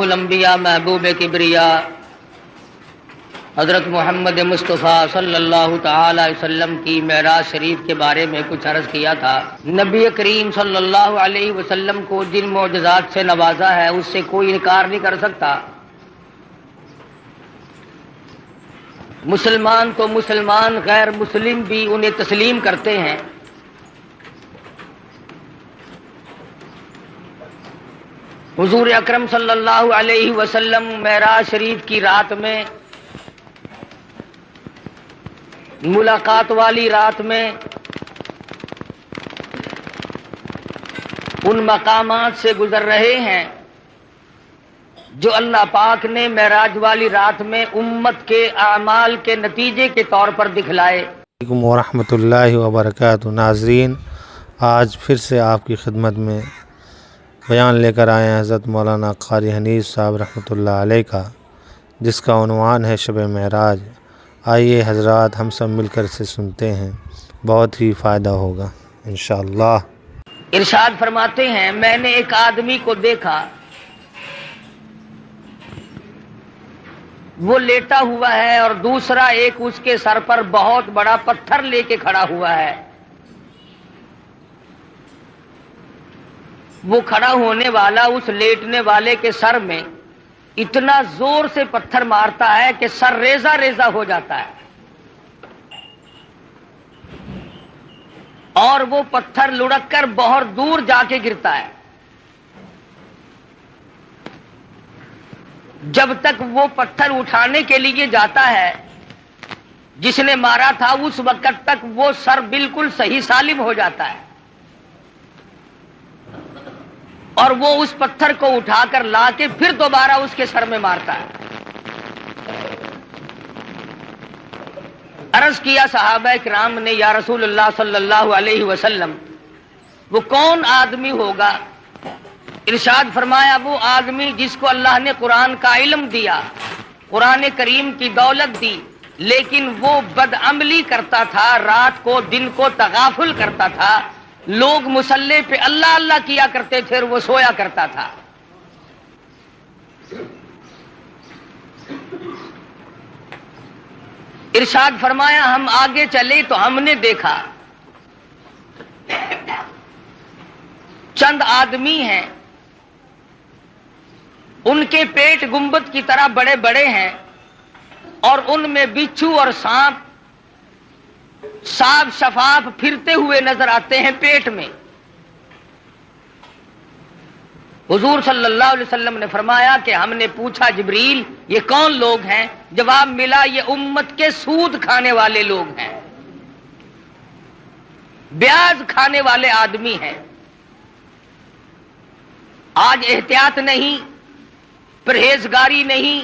الانبیاء محبوب کبریا حضرت محمد مصطفیٰ صلی اللہ تعالی علیہ وسلم کی معراج شریف کے بارے میں کچھ عرض کیا تھا۔ نبی کریم صلی اللہ علیہ وسلم کو جن معجزات سے نوازا ہے اس سے کوئی انکار نہیں کر سکتا۔ مسلمان تو مسلمان، غیر مسلم بھی انہیں تسلیم کرتے ہیں۔ حضور اکرم صلی اللہ علیہ وسلم معراج شریف کی رات میں، ملاقات والی رات میں، ان مقامات سے گزر رہے ہیں جو اللہ پاک نے معراج والی رات میں امت کے اعمال کے نتیجے کے طور پر دکھلائے۔ علیکم ورحمۃ اللہ وبرکاتہ۔ ناظرین، آج پھر سے آپ کی خدمت میں بیان لے کر آئے ہیں حضرت مولانا قاری حنیف صاحب رحمۃ اللہ علیہ کا، جس کا عنوان ہے شب معراج۔ آئیے حضرات ہم سب مل کر اسے سنتے ہیں، بہت ہی فائدہ ہوگا انشاءاللہ۔ ارشاد فرماتے ہیں، میں نے ایک آدمی کو دیکھا، وہ لیٹا ہوا ہے اور دوسرا ایک اس کے سر پر بہت بڑا پتھر لے کے کھڑا ہوا ہے۔ وہ کھڑا ہونے والا اس لیٹنے والے کے سر میں اتنا زور سے پتھر مارتا ہے کہ سر ریزہ ریزہ ہو جاتا ہے، اور وہ پتھر لڑک کر بہت دور جا کے گرتا ہے۔ جب تک وہ پتھر اٹھانے کے لیے جاتا ہے جس نے مارا تھا، اس وقت تک وہ سر بالکل صحیح سالم ہو جاتا ہے، اور وہ اس پتھر کو اٹھا کر لا کے پھر دوبارہ اس کے سر میں مارتا ہے۔ عرض کیا صحابہ کرام نے، یا رسول اللہ صلی اللہ علیہ وسلم، وہ کون آدمی ہوگا؟ ارشاد فرمایا، وہ آدمی جس کو اللہ نے قرآن کا علم دیا، قرآن کریم کی دولت دی، لیکن وہ بدعملی کرتا تھا، رات کو دن کو تغافل کرتا تھا، لوگ مصلی پہ اللہ اللہ کیا کرتے تھے اور وہ سویا کرتا تھا۔ ارشاد فرمایا، ہم آگے چلے تو ہم نے دیکھا چند آدمی ہیں، ان کے پیٹ گنبد کی طرح بڑے بڑے ہیں، اور ان میں بچھو اور سانپ صاف شفاف پھرتے ہوئے نظر آتے ہیں پیٹ میں۔ حضور صلی اللہ علیہ وسلم نے فرمایا کہ ہم نے پوچھا، جبریل یہ کون لوگ ہیں؟ جواب ملا، یہ امت کے سود کھانے والے لوگ ہیں، بیاج کھانے والے آدمی ہیں۔ آج احتیاط نہیں، پرہیزگاری نہیں،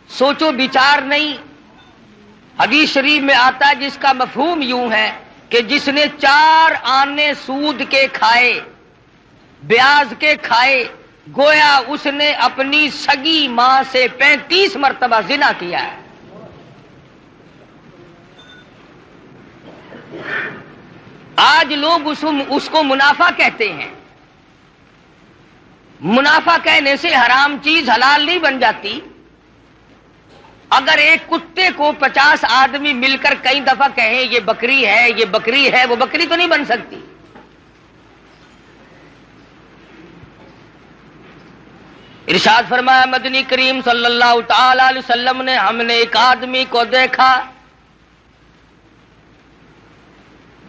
سوچو بچار نہیں۔ حدیث شریف میں آتا ہے جس کا مفہوم یوں ہے کہ جس نے 4 آنے سود کے کھائے، بیاج کے کھائے، گویا اس نے اپنی سگی ماں سے 35 مرتبہ زنا کیا ہے۔ آج لوگ اس کو منافع کہتے ہیں۔ منافع کہنے سے حرام چیز حلال نہیں بن جاتی۔ اگر ایک کتے کو 50 آدمی مل کر کئی دفعہ کہیں یہ بکری ہے، یہ بکری ہے، وہ بکری تو نہیں بن سکتی۔ ارشاد فرمایا مدنی کریم صلی اللہ تعالی علیہ وسلم نے، ہم نے ایک آدمی کو دیکھا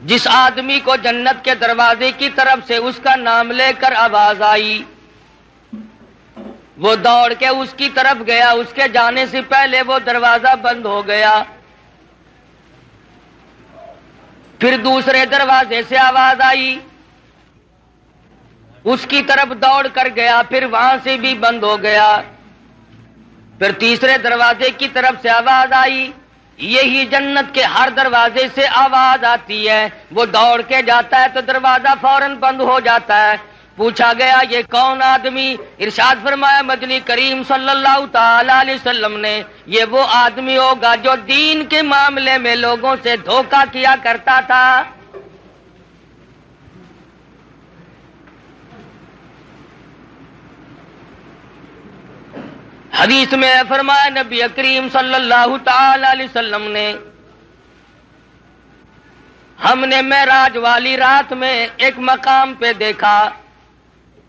جس آدمی کو جنت کے دروازے کی طرف سے اس کا نام لے کر آواز آئی، وہ دوڑ کے اس کی طرف گیا، اس کے جانے سے پہلے وہ دروازہ بند ہو گیا۔ پھر دوسرے دروازے سے آواز آئی، اس کی طرف دوڑ کر گیا، پھر وہاں سے بھی بند ہو گیا۔ پھر تیسرے دروازے کی طرف سے آواز آئی، یہی جنت کے ہر دروازے سے آواز آتی ہے، وہ دوڑ کے جاتا ہے تو دروازہ فوراً بند ہو جاتا ہے۔ پوچھا گیا یہ کون آدمی؟ ارشاد فرمایا مدنی کریم صلی اللہ تعالی علیہ وسلم نے، یہ وہ آدمی ہوگا جو دین کے معاملے میں لوگوں سے دھوکہ کیا کرتا تھا۔ حدیث میں فرمایا نبی کریم صلی اللہ تعالی علیہ وسلم نے، ہم نے معراج والی رات میں ایک مقام پہ دیکھا،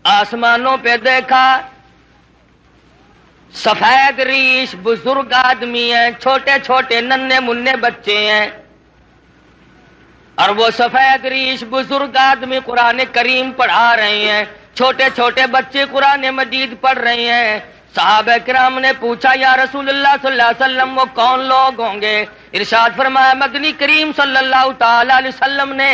آسمانوں پہ دیکھا، سفید ریش بزرگ آدمی ہیں، چھوٹے چھوٹے ننھے منھے بچے ہیں، اور وہ سفید ریش بزرگ آدمی قرآن کریم پڑھا رہے ہیں، چھوٹے چھوٹے بچے قرآن مجید پڑھ رہے ہیں۔ صحابہ کرام نے پوچھا یا رسول اللہ صلی اللہ علیہ وسلم وہ کون لوگ ہوں گے؟ ارشاد فرمایا مدنی کریم صلی اللہ تعالی علیہ وسلم نے،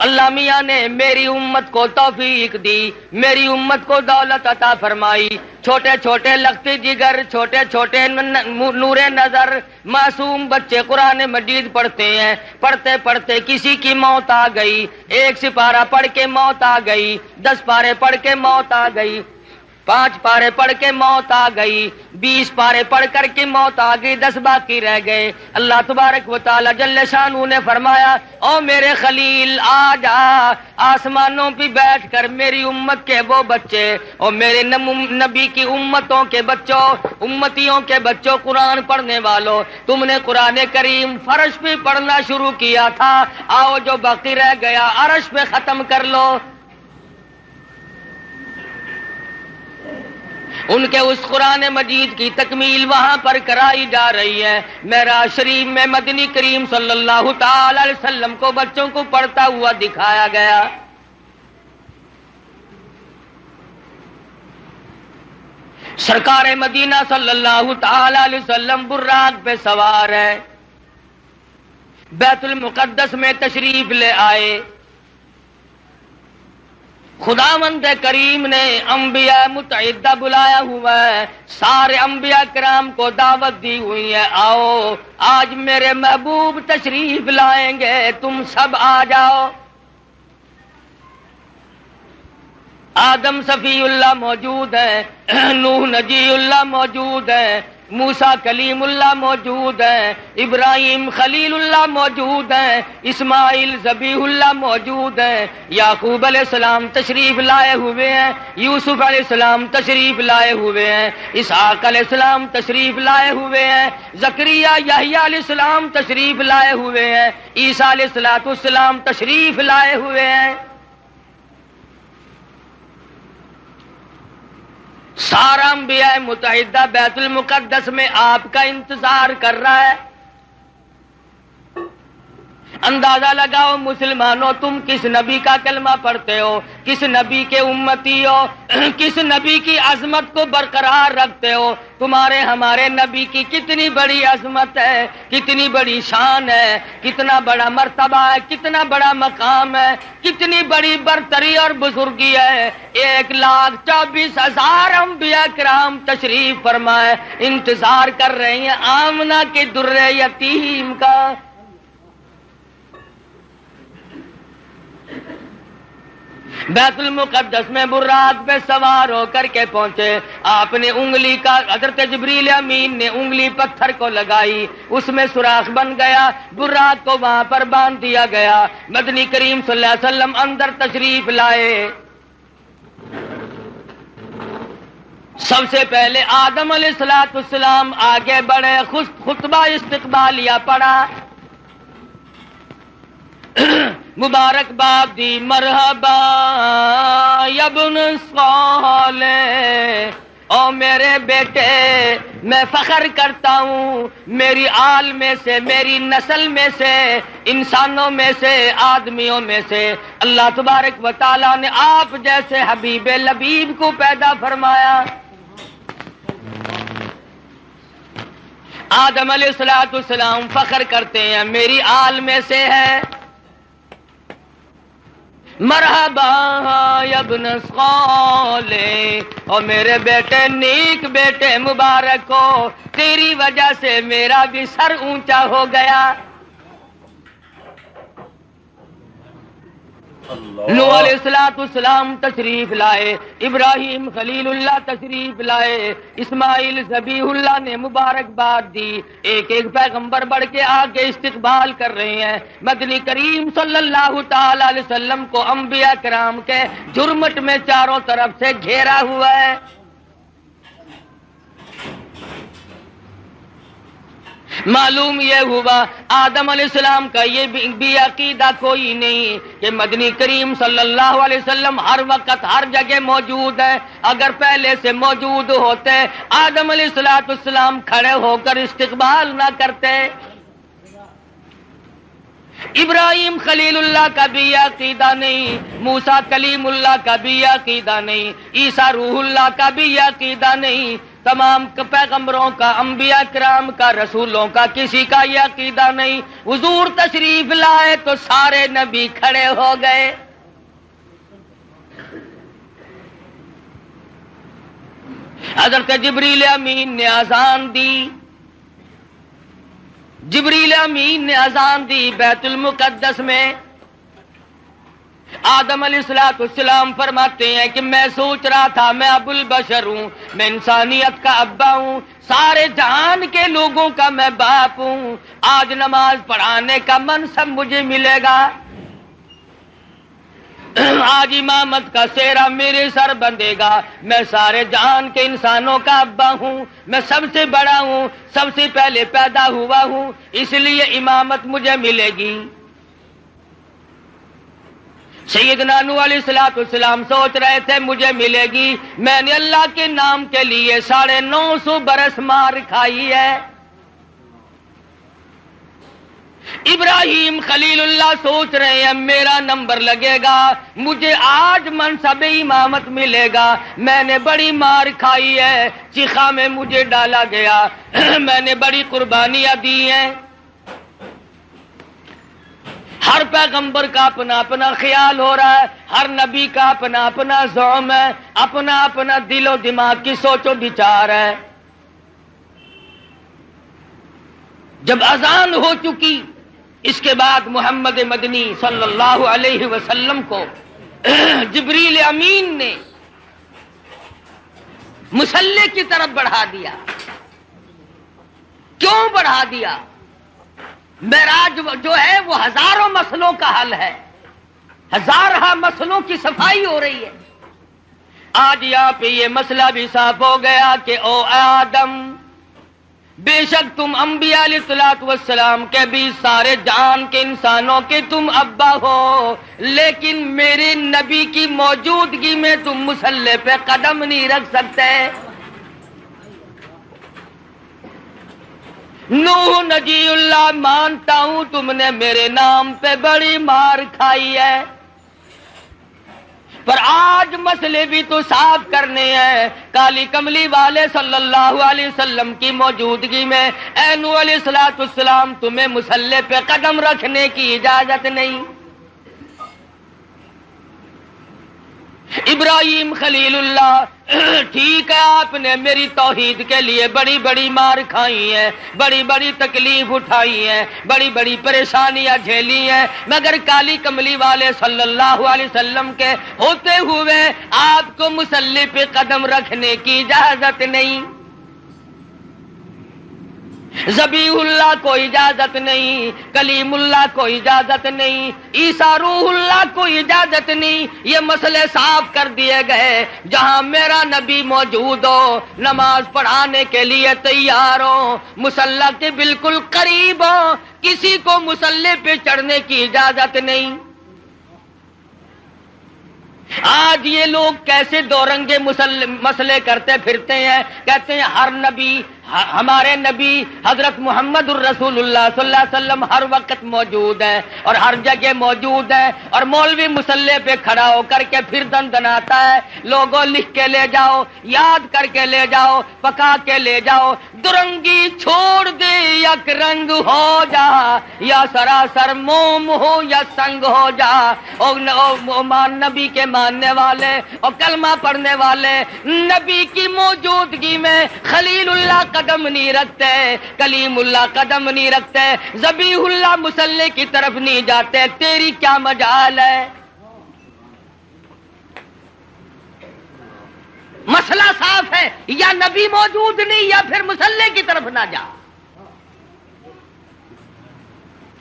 اللہ میاں نے میری امت کو توفیق دی، میری امت کو دولت عطا فرمائی، چھوٹے چھوٹے لختی جگر، چھوٹے چھوٹے نور نظر معصوم بچے قرآن مجید پڑھتے ہیں، پڑھتے پڑھتے کسی کی موت آ گئی، ایک سپارہ پڑھ کے موت آ گئی، 10 پارے پڑھ کے موت آ گئی، 5 پارے پڑھ کے موت آ گئی، 20 پارے پڑھ کر کے موت آ گئی، 10 باقی رہ گئے۔ اللہ تبارک و تعالی جل شانہ نے فرمایا او میرے خلیل آ جا، آسمانوں پہ بیٹھ کر میری امت کے وہ بچے اور میرے نبی کی امتوں کے بچوں، امتیوں کے بچوں، قرآن پڑھنے والوں، تم نے قرآن کریم فرش پہ پڑھنا شروع کیا تھا، آؤ جو باقی رہ گیا عرش پہ ختم کر لو۔ ان کے اس قرآن مجید کی تکمیل وہاں پر کرائی جا رہی ہے۔ معراج شریف میں مدنی کریم صلی اللہ تعالی علیہ وسلم کو بچوں کو پڑھتا ہوا دکھایا گیا۔ سرکار مدینہ صلی اللہ تعالی علیہ وسلم براق پہ سوار ہے، بیت المقدس میں تشریف لے آئے۔ خداوند کریم نے انبیاء متعدہ بلایا ہوا ہے، سارے انبیاء کرام کو دعوت دی ہوئی ہے، آؤ آج میرے محبوب تشریف لائیں گے، تم سب آ جاؤ۔ آدم صفی اللہ موجود ہے، نوح نجی اللہ موجود ہے، موسیٰ کلیم اللہ موجود ہے، ابراہیم خلیل اللہ موجود ہے، اسماعیل ذبیح اللہ موجود ہے، یعقوب علیہ السلام تشریف لائے ہوئے ہیں، یوسف علیہ السلام تشریف لائے ہوئے ہیں، اسحاق علیہ السلام تشریف لائے ہوئے ہیں، زکریا یحییٰ علیہ السلام تشریف لائے ہوئے ہیں، عیسیٰ علیہ السلام تشریف لائے ہوئے ہیں۔ سارا انبیاء متحدہ بیت المقدس میں آپ کا انتظار کر رہا ہے۔ اندازہ لگاؤ مسلمانوں، تم کس نبی کا کلمہ پڑھتے ہو، کس نبی کے امتی ہو، کس نبی کی عظمت کو برقرار رکھتے ہو؟ تمہارے ہمارے نبی کی کتنی بڑی عظمت ہے، کتنی بڑی شان ہے، کتنا بڑا مرتبہ ہے، کتنا بڑا مقام ہے، کتنی بڑی برتری اور بزرگی ہے۔ 1,24,000 انبیاء کرام تشریف فرمائے، انتظار کر رہے ہیں آمنہ کے در یتیم کا۔ بیت المقدس میں براق پہ سوار ہو کر کے پہنچے، آپ نے انگلی کا، حضرت جبریل امین نے انگلی پتھر کو لگائی، اس میں سوراخ بن گیا، براق کو وہاں پر باندھ دیا گیا۔ مدنی کریم صلی اللہ علیہ وسلم اندر تشریف لائے۔ سب سے پہلے آدم علیہ السلام آگے بڑھے، خطبہ استقبالیہ پڑھا، مبارکباد دی، مرحبا یا ابن صالح، او میرے بیٹے میں فخر کرتا ہوں، میری آل میں سے، میری نسل میں سے، انسانوں میں سے، آدمیوں میں سے اللہ تبارک و تعالیٰ نے آپ جیسے حبیب لبیب کو پیدا فرمایا۔ آدم علیہ السلام فخر کرتے ہیں میری آل میں سے ہے، مرحبا یا ابن صالح، اور میرے بیٹے نیک بیٹے مبارک ہو، تیری وجہ سے میرا بھی سر اونچا ہو گیا۔ نوح علیہ السلام تشریف لائے، ابراہیم خلیل اللہ تشریف لائے، اسماعیل ذبیح اللہ نے مبارکباد دی، ایک ایک پیغمبر بڑھ کے آگے استقبال کر رہے ہیں۔ مدنی کریم صلی اللہ تعالی علیہ وسلم کو انبیاء کرام کے جرمٹ میں چاروں طرف سے گھیرا ہوا ہے۔ معلوم یہ ہوا آدم علیہ السلام کا یہ بھی عقیدہ کوئی نہیں کہ مدنی کریم صلی اللہ علیہ وسلم ہر وقت ہر جگہ موجود ہے. اگر پہلے سے موجود ہوتے آدم علیہ السلام کھڑے ہو کر استقبال نہ کرتے. ابراہیم خلیل اللہ کا بھی عقیدہ نہیں, موسیٰ کلیم اللہ کا بھی عقیدہ نہیں, عیسیٰ روح اللہ کا بھی عقیدہ نہیں. تمام پیغمبروں کا, انبیاء کرام کا, رسولوں کا کسی کا یہ عقیدہ نہیں. حضور تشریف لائے تو سارے نبی کھڑے ہو گئے. حضرت جبریل امین نے اذان دی, جبریل امین نے اذان دی بیت المقدس میں. آدم علیہ السلام فرماتے ہیں کہ میں سوچ رہا تھا میں ابو البشر ہوں, میں انسانیت کا ابا ہوں, سارے جہان کے لوگوں کا میں باپ ہوں. آج نماز پڑھانے کا منصب مجھے ملے گا, آج امامت کا سہرا میرے سر بندھے گا. میں سارے جہان کے انسانوں کا ابا ہوں, میں سب سے بڑا ہوں, سب سے پہلے پیدا ہوا ہوں, اس لیے امامت مجھے ملے گی. سیدنا نوح علیہ السلام سوچ رہے تھے مجھے ملے گی. میں نے اللہ کے نام کے لیے 950 برس مار کھائی ہے. ابراہیم خلیل اللہ سوچ رہے ہیں میرا نمبر لگے گا, مجھے آج منصب امامت ملے گا. میں نے بڑی مار کھائی ہے, چیخا میں مجھے ڈالا گیا, میں نے بڑی قربانیاں دی ہیں. ہر پیغمبر کا اپنا اپنا خیال ہو رہا ہے, ہر نبی کا اپنا اپنا زوم ہے, اپنا اپنا دل و دماغ کی سوچ و بچار ہے. جب اذان ہو چکی اس کے بعد محمد مدنی صلی اللہ علیہ وسلم کو جبریل امین نے مصلی کی طرف بڑھا دیا. کیوں بڑھا دیا؟ معراج جو ہے وہ ہزاروں مسئلوں کا حل ہے, ہزارہ مسئلوں کی صفائی ہو رہی ہے. آج یہاں پہ یہ مسئلہ بھی صاف ہو گیا کہ او آدم, بے شک تم انبیاء علیہ الصلوۃ والسلام کے بھی سارے جان کے انسانوں کے تم ابا ہو, لیکن میرے نبی کی موجودگی میں تم مصلی پہ قدم نہیں رکھ سکتے. نوح نجی اللہ مانتا ہوں تم نے میرے نام پہ بڑی مار کھائی ہے, پر آج مسئلے بھی تو صاف کرنے ہیں. کالی کملی والے صلی اللہ علیہ وسلم کی موجودگی میں اے نوح علیہ السلام تمہیں مصلی پہ قدم رکھنے کی اجازت نہیں. ابراہیم خلیل اللہ, ٹھیک ہے آپ نے میری توحید کے لیے بڑی بڑی مار کھائی ہیں, بڑی بڑی تکلیف اٹھائی ہیں, بڑی بڑی پریشانیاں جھیلی ہیں, مگر کالی کملی والے صلی اللہ علیہ وسلم کے ہوتے ہوئے آپ کو مصلی پہ قدم رکھنے کی اجازت نہیں. ذبیح اللہ کو اجازت نہیں, کلیم اللہ کو اجازت نہیں, عیسیٰ روح اللہ کو اجازت نہیں. یہ مسئلے صاف کر دیے گئے. جہاں میرا نبی موجود ہو, نماز پڑھانے کے لیے تیار ہو, مصلی کے بالکل قریب ہو, کسی کو مصلی پہ چڑھنے کی اجازت نہیں. آج یہ لوگ کیسے دو رنگے مسئلے کرتے پھرتے ہیں. کہتے ہیں ہر نبی, ہمارے نبی حضرت محمد الرسول اللہ صلی اللہ علیہ وسلم ہر وقت موجود ہے اور ہر جگہ موجود ہے, اور مولوی مصلی پہ کھڑا ہو کر کے پھر دندناتا ہے. لوگوں لکھ کے لے جاؤ, یاد کر کے لے جاؤ, پکا کے لے جاؤ. درنگی چھوڑ دے یک رنگ ہو جا, یا سراسر موم ہو یا سنگ ہو جا. نبی کے ماننے والے اور کلمہ پڑھنے والے نبی کی موجودگی میں خلیل اللہ قدم نہیں رکھتے, کلیم اللہ قدم نہیں رکھتے, ذبیح اللہ مصلی کی طرف نہیں جاتے. تیری کیا مجال ہے؟ مسئلہ صاف ہے, یا نبی موجود نہیں یا پھر مصلی کی طرف نہ جا.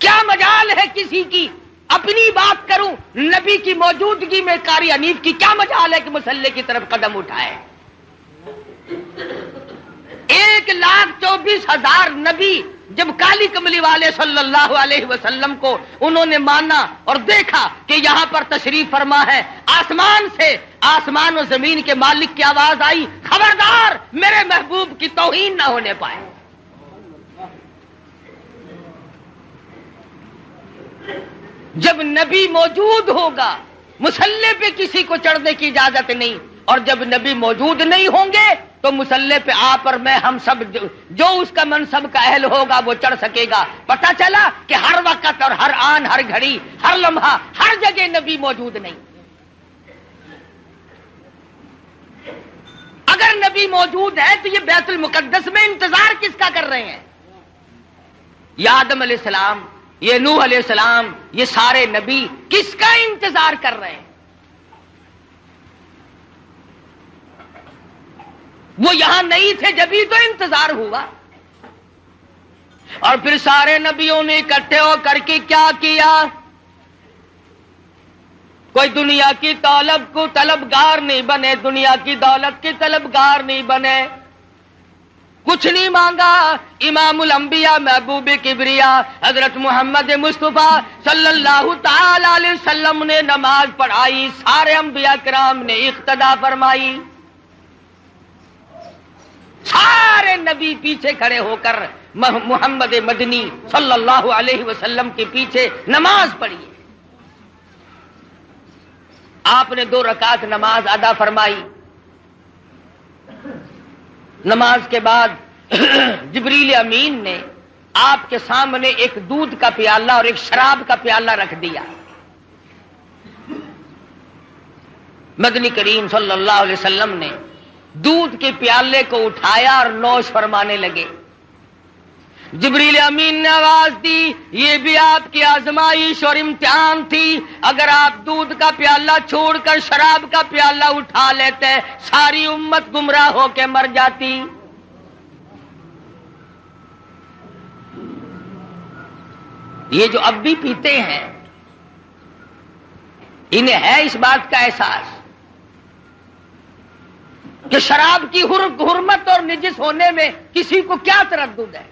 کیا مجال ہے کسی کی؟ اپنی بات کروں, نبی کی موجودگی میں قاری حنیف کی کیا مجال ہے کہ مصلی کی طرف قدم اٹھائے؟ 1,24,000 نبی جب کالی کملی والے صلی اللہ علیہ وسلم کو انہوں نے مانا اور دیکھا کہ یہاں پر تشریف فرما ہے، آسمان سے، آسمان و زمین کے مالک کی آواز آئی، خبردار میرے محبوب کی توہین نہ ہونے پائے۔ جب نبی موجود ہوگا مصلی پہ کسی کو چڑھنے کی اجازت نہیں، اور جب نبی موجود نہیں ہوں گے تو مصلی پہ آپ اور میں ہم سب جو اس کا منصب کا اہل ہوگا وہ چڑھ سکے گا۔ پتہ چلا کہ ہر وقت اور ہر آن، ہر گھڑی، ہر لمحہ، ہر جگہ نبی موجود نہیں۔ اگر نبی موجود ہے تو یہ بیت المقدس میں انتظار کس کا کر رہے ہیں؟ یہ آدم علیہ السلام، یہ نوح علیہ السلام، یہ سارے نبی کس کا انتظار کر رہے ہیں؟ وہ یہاں نہیں تھے جبھی تو انتظار ہوا۔ اور پھر سارے نبیوں نے اکٹھے ہو کر کے کیا کیا؟ کوئی دنیا کی طلب کو طلبگار نہیں بنے، دنیا کی دولت کے طلبگار نہیں بنے، کچھ نہیں مانگا۔ امام الانبیاء، محبوب کبریا حضرت محمد مصطفیٰ صلی اللہ تعالی علیہ وسلم نے نماز پڑھائی، سارے انبیاء کرام نے اقتدا فرمائی، سارے نبی پیچھے کھڑے ہو کر محمد مدنی صلی اللہ علیہ وسلم کے پیچھے نماز پڑھی۔ آپ نے 2 رکعت نماز ادا فرمائی۔ نماز کے بعد جبریل امین نے آپ کے سامنے ایک دودھ کا پیالہ اور ایک شراب کا پیالہ رکھ دیا۔ مدنی کریم صلی اللہ علیہ وسلم نے دودھ کے پیالے کو اٹھایا اور نوش فرمانے لگے۔ جبریل امین نے آواز دی، یہ بھی آپ کی آزمائش اور امتحان تھی، اگر آپ دودھ کا پیالہ چھوڑ کر شراب کا پیالہ اٹھا لیتے ساری امت گمراہ ہو کے مر جاتی۔ یہ جو اب بھی پیتے ہیں انہیں ہے اس بات کا احساس کہ شراب کی حرمت اور نجس ہونے میں کسی کو کیا تردد ہے؟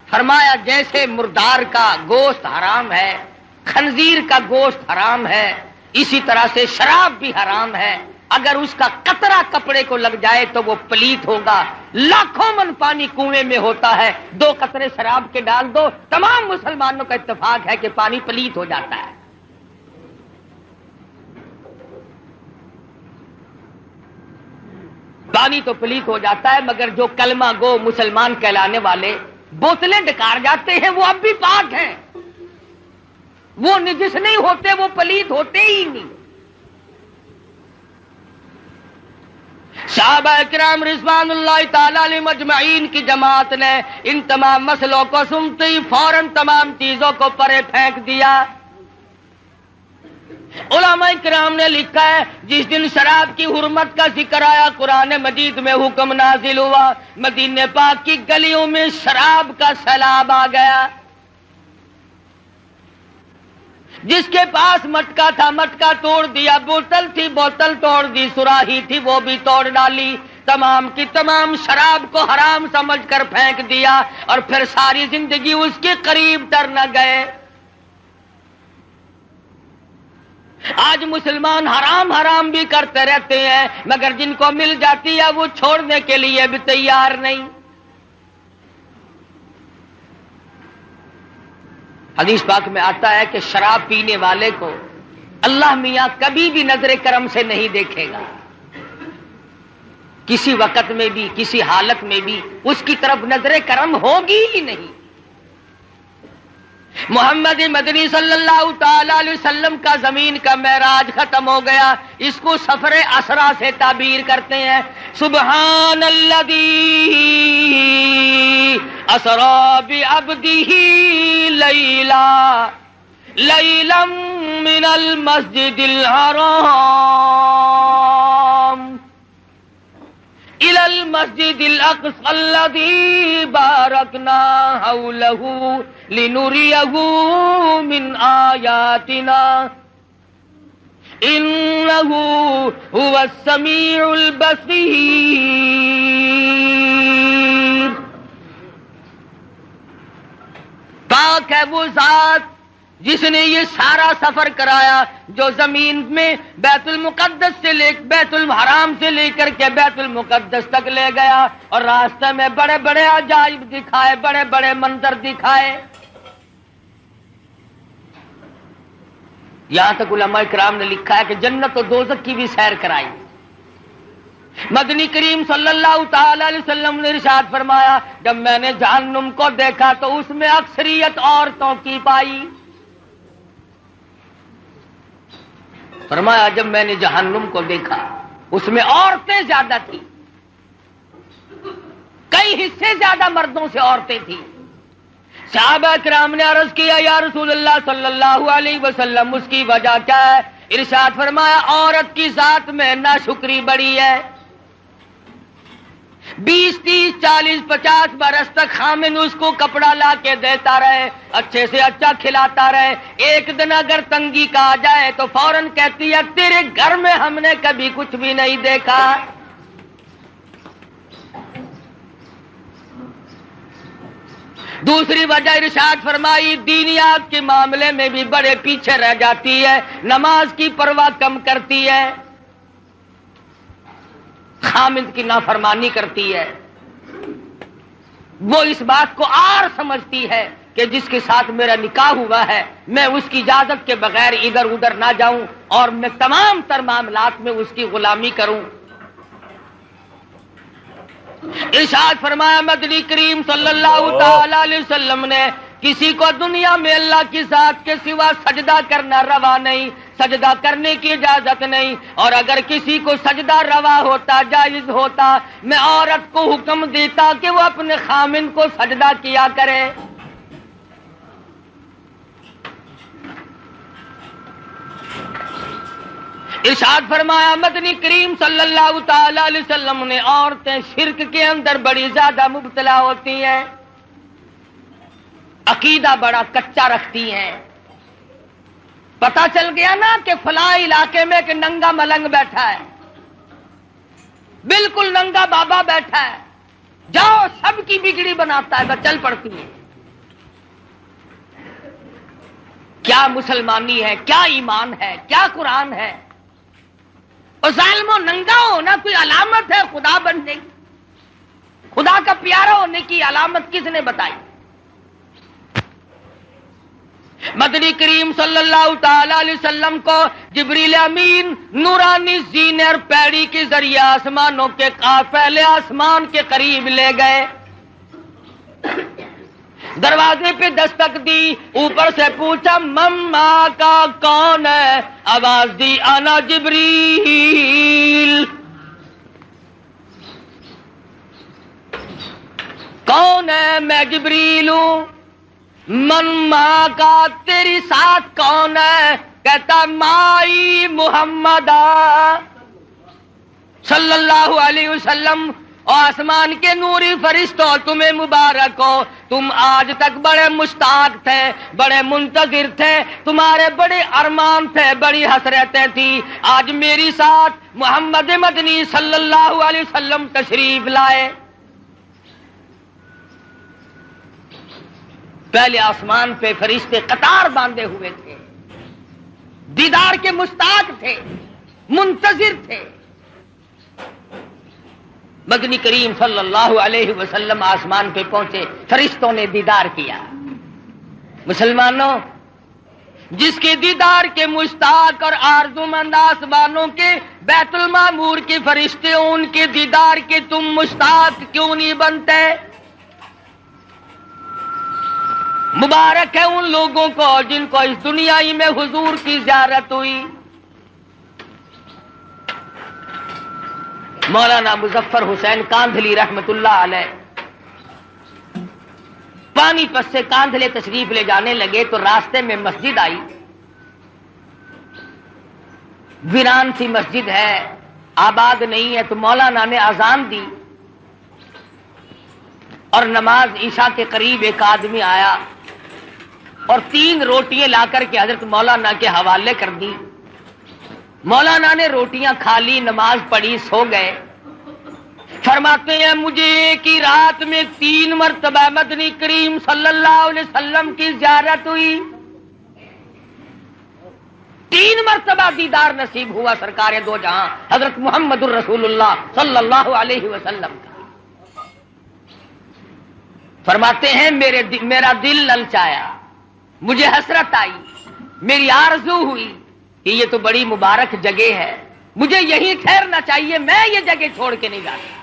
فرمایا جیسے مردار کا گوشت حرام ہے، خنزیر کا گوشت حرام ہے، اسی طرح سے شراب بھی حرام ہے۔ اگر اس کا قطرہ کپڑے کو لگ جائے تو وہ پلیت ہوگا۔ لاکھوں من پانی کنویں میں ہوتا ہے، 2 قطرے شراب کے ڈال دو، تمام مسلمانوں کا اتفاق ہے کہ پانی پلیت ہو جاتا ہے۔ پانی تو پلیت ہو جاتا ہے، مگر جو کلمہ گو مسلمان کہلانے والے بوتلیں ڈکار جاتے ہیں وہ اب بھی پاک ہیں، وہ نجس نہیں ہوتے، وہ پلیت ہوتے ہی نہیں۔ صحابہ کرام رضوان اللہ تعالی علیہم اجمعین کی جماعت نے ان تمام مسئلوں کو سنتے ہی فوراً تمام چیزوں کو پرے پھینک دیا۔ علماء کرام نے لکھا ہے جس دن شراب کی حرمت کا ذکر آیا قرآن مجید میں حکم نازل ہوا، مدینہ پاک کی گلیوں میں شراب کا سیلاب آ گیا۔ جس کے پاس مٹکا تھا مٹکا توڑ دیا، بوتل تھی بوتل توڑ دی، سراہی تھی وہ بھی توڑ ڈالی، تمام کی تمام شراب کو حرام سمجھ کر پھینک دیا، اور پھر ساری زندگی اس کے قریب تر نہ گئے۔ آج مسلمان حرام حرام بھی کرتے رہتے ہیں، مگر جن کو مل جاتی ہے وہ چھوڑنے کے لیے بھی تیار نہیں۔ حدیث پاک میں آتا ہے کہ شراب پینے والے کو اللہ میاں کبھی بھی نظر کرم سے نہیں دیکھے گا، کسی وقت میں بھی کسی حالت میں بھی اس کی طرف نظر کرم ہوگی ہی نہیں۔ محمد مدنی صلی اللہ تعالی علیہ وسلم کا زمین کا معراج ختم ہو گیا، اس کو سفر اسرا سے تعبیر کرتے ہیں۔ سبحان الذی اسرا بعبدہ لیلا من المسجد الحرام إلى المسجد الأقصى الذي باركنا حوله لنريه من آياتنا إنه هو السميع البصير۔ ہے وہ ذات جس نے یہ سارا سفر کرایا، جو زمین میں بیت المقدس سے بیت الحرام سے لے کر کے بیت المقدس تک لے گیا، اور راستے میں بڑے بڑے عجائب دکھائے، بڑے بڑے منظر دکھائے۔ یہاں تک علماء کرام نے لکھا ہے کہ جنت و دوزخ کی بھی سیر کرائی۔ مدنی کریم صلی اللہ تعالی علیہ وسلم نے ارشاد فرمایا، جب میں نے جہنم کو دیکھا تو اس میں اکثریت عورتوں کی پائی۔ فرمایا جب میں نے جہنم کو دیکھا اس میں عورتیں زیادہ تھیں، کئی حصے زیادہ مردوں سے عورتیں تھیں۔ صحابہ کرام نے عرض کیا یا رسول اللہ صلی اللہ علیہ وسلم اس کی وجہ کیا ہے؟ ارشاد فرمایا عورت کی ذات میں ناشکری بڑی ہے، 20 30 40 50 برس تک خامن اس کو کپڑا لا کے دیتا رہے، اچھے سے اچھا کھلاتا رہے، ایک دن اگر تنگی کا آ جائے تو فوراً کہتی ہے تیرے گھر میں ہم نے کبھی کچھ بھی نہیں دیکھا۔ دوسری وجہ ارشاد فرمائی دینیات کے معاملے میں بھی بڑے پیچھے رہ جاتی ہے، نماز کی پرواہ کم کرتی ہے، خامد کی نافرمانی کرتی ہے۔ وہ اس بات کو آر سمجھتی ہے کہ جس کے ساتھ میرا نکاح ہوا ہے میں اس کی اجازت کے بغیر ادھر ادھر نہ جاؤں اور میں تمام تر معاملات میں اس کی غلامی کروں۔ ارشاد فرمایا مدنی کریم صلی اللہ تعالی علیہ وسلم نے کسی کو دنیا میں اللہ کی ذات کے سوا سجدہ کرنا روا نہیں، سجدہ کرنے کی اجازت نہیں، اور اگر کسی کو سجدہ روا ہوتا جائز ہوتا میں عورت کو حکم دیتا کہ وہ اپنے خامن کو سجدہ کیا کرے۔ ارشاد فرمایا مدنی کریم صلی اللہ تعالی علیہ وسلم نے عورتیں شرک کے اندر بڑی زیادہ مبتلا ہوتی ہیں، عقیدہ بڑا کچا رکھتی ہیں۔ پتہ چل گیا نا کہ فلاں علاقے میں ایک ننگا ملنگ بیٹھا ہے، بالکل ننگا بابا بیٹھا ہے، جاؤ سب کی بگڑی بناتا ہے، تو چل پڑتی ہے۔ کیا مسلمانی ہے، کیا ایمان ہے، کیا قرآن ہے؟ اور ظالم و ننگا ہونا کوئی علامت ہے خدا بننے کی؟ خدا کا پیارا ہونے کی علامت کس نے بتائی؟ مدنی کریم صلی اللہ تعالی علیہ وسلم کو جبریل امین نورانی زینے اور پیڑی کے ذریعے آسمانوں کے پہلے آسمان کے قریب لے گئے، دروازے پہ دستک دی، اوپر سے پوچھا مما کا کون ہے؟ آواز دی انا جبریل۔ کون ہے؟ میں جبریل ہوں۔ مما کا تیری ساتھ کون ہے؟ کہتا مائی محمد صلی اللہ علیہ وسلم۔ آسمان کے نوری فرشتوں تمہیں مبارک ہو، تم آج تک بڑے مشتاق تھے، بڑے منتظر تھے، تمہارے بڑے ارمان تھے، بڑی حسرتیں تھی، آج میری ساتھ محمد مدنی صلی اللہ علیہ وسلم تشریف لائے۔ پہلے آسمان پہ فرشتے قطار باندھے ہوئے تھے، دیدار کے مشتاق تھے، منتظر تھے۔ مدنی کریم صلی اللہ علیہ وسلم آسمان پہ پہنچے، فرشتوں نے دیدار کیا۔ مسلمانوں، جس کے دیدار کے مشتاق اور آرزومند آسمانوں کے بیت المعمور کے فرشتے، ان کے دیدار کے تم مشتاق کیوں نہیں بنتے؟ مبارک ہے ان لوگوں کو جن کو اس دنیا ہی میں حضور کی زیارت ہوئی۔ مولانا مظفر حسین کاندھلی رحمت اللہ علیہ پانی پت سے کاندھلے تشریف لے جانے لگے تو راستے میں مسجد آئی، ویران سی مسجد ہے، آباد نہیں ہے، تو مولانا نے اذان دی اور نماز عشاء کے قریب ایک آدمی آیا اور 3 روٹیاں لا کر کے حضرت مولانا کے حوالے کر دی۔ مولانا نے روٹیاں کھا لی، نماز پڑھی، سو گئے۔ فرماتے ہیں مجھے ایک ہی رات میں 3 مرتبہ مدنی کریم صلی اللہ علیہ وسلم کی زیارت ہوئی، 3 مرتبہ دیدار نصیب ہوا سرکار دو جہاں حضرت محمد الرسول اللہ صلی اللہ علیہ وسلم کا۔ فرماتے ہیں میرا دل للچایا، مجھے حسرت آئی، میری آرزو ہوئی کہ یہ تو بڑی مبارک جگہ ہے، مجھے یہیں ٹھہرنا چاہیے، میں یہ جگہ چھوڑ کے نہیں جاتا۔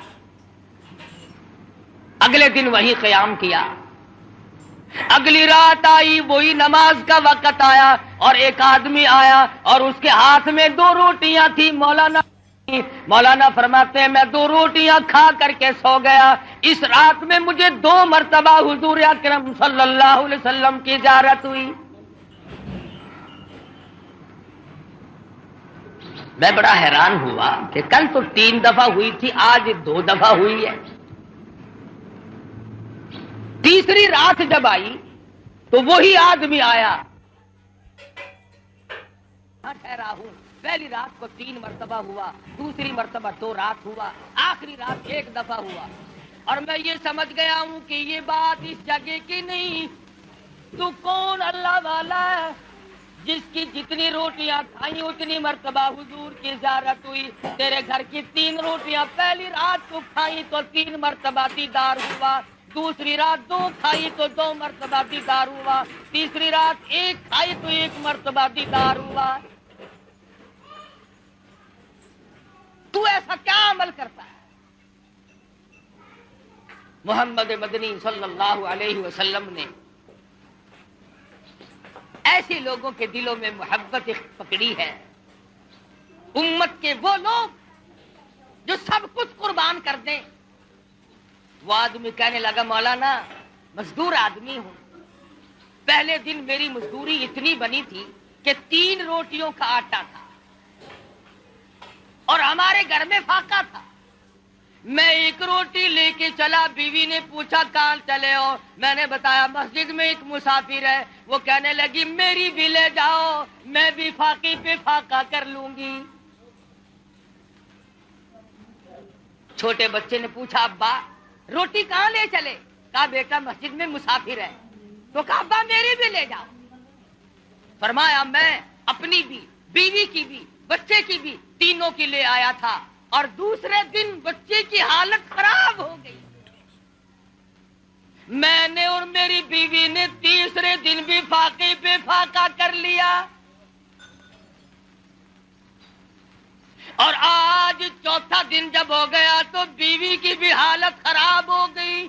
اگلے دن وہیں قیام کیا، اگلی رات آئی، وہی نماز کا وقت آیا اور ایک آدمی آیا اور اس کے ہاتھ میں 2 روٹیاں تھی۔ مولانا فرماتے ہیں میں 2 روٹیاں کھا کر کے سو گیا، اس رات میں مجھے 2 مرتبہ حضور اکرم صلی اللہ علیہ وسلم کی زیارت ہوئی۔ میں بڑا حیران ہوا کہ کل تو 3 دفعہ ہوئی تھی، آج 2 دفعہ ہوئی ہے۔ تیسری رات جب آئی تو وہی آدمی آیا، ٹھہرا ہوں، پہلی رات کو 3 مرتبہ ہوا، دوسری مرتبہ 2 رات ہوا، آخری رات 1 دفعہ ہوا، اور میں یہ سمجھ گیا ہوں کہ یہ بات اس جگہ کی نہیں، تو کون اللہ والا ہے جس کی جتنی روٹیاں کھائیں اتنی مرتبہ حضور کی زیارت ہوئی؟ تیرے گھر کی 3 روٹیاں پہلی رات کو کھائیں تو 3 مرتبہ دیدار ہوا، دوسری رات 2 کھائی تو 2 مرتبہ دیدار ہوا، تیسری رات 1 کھائی تو 1 مرتبہ دیدار ہوا۔ تو ایسا کیا عمل کرتا ہے؟ محمد مدنی صلی اللہ علیہ وسلم نے ایسے لوگوں کے دلوں میں محبت پکڑی ہے، امت کے وہ لوگ جو سب کچھ قربان کر دیں۔ وہ آدمی کہنے لگا مولانا مزدور آدمی ہوں، پہلے دن میری مزدوری اتنی بنی تھی کہ 3 روٹیوں کا آٹا تھا اور ہمارے گھر میں فاقہ تھا، میں 1 روٹی لے کے چلا، بیوی نے پوچھا کہاں چلے ہو؟ میں نے بتایا مسجد میں ایک مسافر ہے، وہ کہنے لگی میری بھی لے جاؤ، میں بھی فاقے پہ فاقہ کر لوں گی۔ چھوٹے بچے نے پوچھا ابا روٹی کہاں لے چلے؟ کہا بیٹا مسجد میں مسافر ہے، تو کہا ابا میری بھی لے جاؤ۔ فرمایا میں اپنی بھی، بیوی کی بھی، بچے کی بھی، تینوں کی لے آیا تھا، اور دوسرے دن بچے کی حالت خراب ہو گئی، میں نے اور میری بیوی نے تیسرے دن بھی فاقے پہ فاقہ کر لیا، اور آج چوتھا دن جب ہو گیا تو بیوی کی بھی حالت خراب ہو گئی،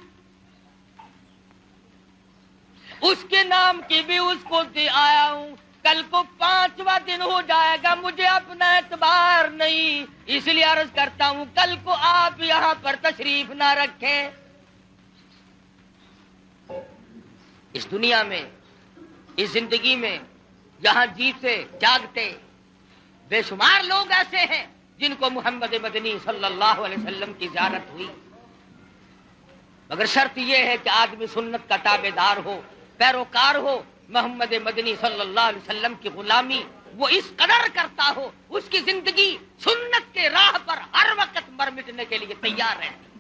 اس کے نام کی بھی اس کو دے آیا ہوں، کل کو 5واں دن ہو جائے گا، مجھے اپنا اعتبار نہیں، اس لیے عرض کرتا ہوں کل کو آپ یہاں پر تشریف نہ رکھیں۔ اس دنیا میں، اس زندگی میں جہاں جیتے جاگتے بے شمار لوگ ایسے ہیں جن کو محمد مدنی صلی اللہ علیہ وسلم کی زیارت ہوئی، مگر شرط یہ ہے کہ آدمی سنت کا تابع دار ہو، پیروکار ہو، محمد مدنی صلی اللہ علیہ وسلم کی غلامی وہ اس قدر کرتا ہو، اس کی زندگی سنت کے راہ پر ہر وقت مر مٹنے کے لیے تیار رہتی۔